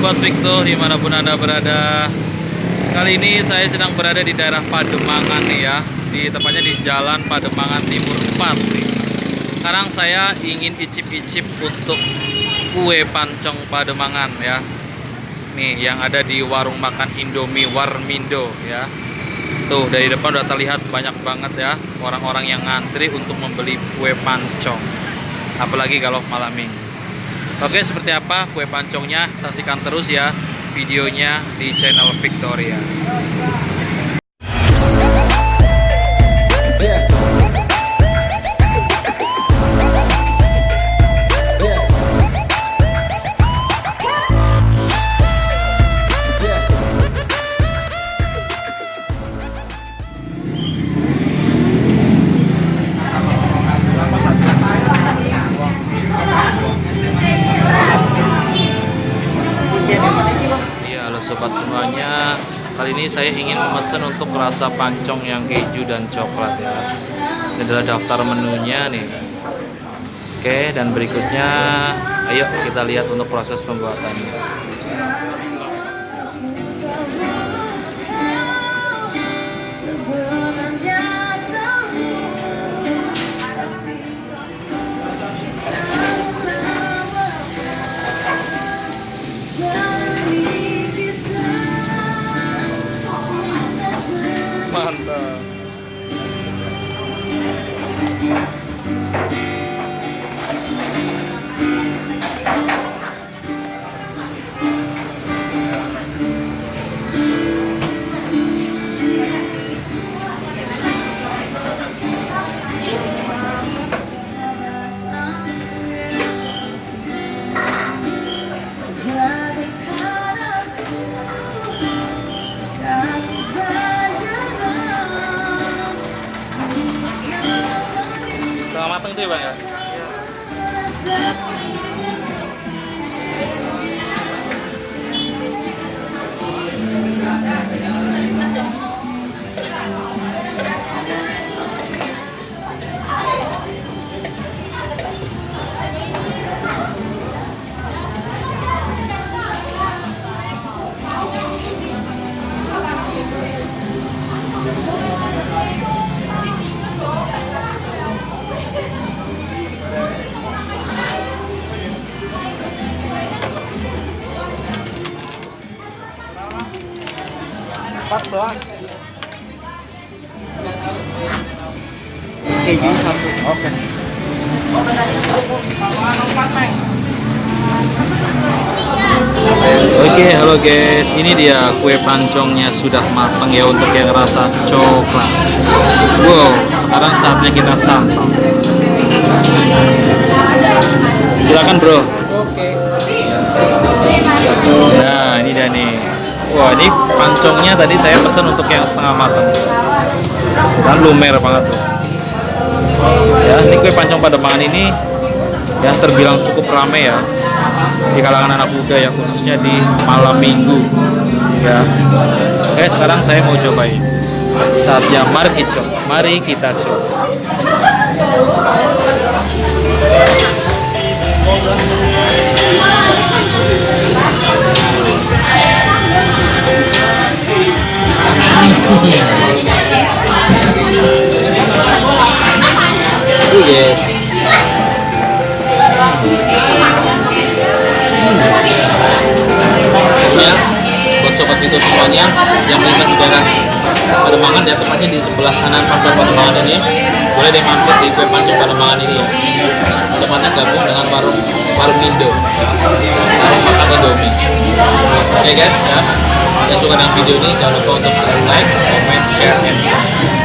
Sobat Victor dimanapun Anda berada. Kali ini saya sedang berada di daerah Pademangan nih ya, tepatnya di Jalan Pademangan Timur 4 nih. Sekarang saya ingin icip-icip untuk kue pancong Pademangan ya. Nih yang ada di warung makan Indomie Warmindo ya. Tuh dari depan udah terlihat banyak banget ya orang-orang yang ngantri untuk membeli kue pancong. Apalagi kalau malam minggu. Oke, seperti apa kue pancongnya? Saksikan terus ya videonya di channel Victoria. Sobat semuanya, kali ini saya ingin memesan untuk rasa pancong yang keju dan coklat ya. Ini adalah daftar menunya nih. Oke, dan berikutnya ayo kita lihat untuk proses pembuatannya. Mantap. Setengah matang itu ya Bang ya? Empat doang. Keju satu. Oke. Oke, halo guys. Ini dia kue pancongnya sudah matang ya untuk yang rasa coklat. Wow, sekarang saatnya kita santap. Silakan bro. Oke. Nah, ini dia nih. Wah, ini pancongnya tadi saya pesan untuk yang setengah matang dan lumer banget tuh ya. Ini kue pancong Pademangan ini ya terbilang cukup ramai ya di kalangan anak muda ya, khususnya di malam minggu ya. Oke, sekarang saya mau cobain. Saatnya mari kita coba. Yes. Ya, buat sobat itu semuanya yang melintas di daerah Pademangan ya, tepatnya di sebelah kanan pasar Pademangan ini, boleh deh mampir di kue pancong Pademangan ini ya. Tempatnya gabung dengan warung Warmindo, warung makan Indomie. Oke guys ya, yang suka dengan video ini jangan lupa untuk like, comment, share, and subscribe.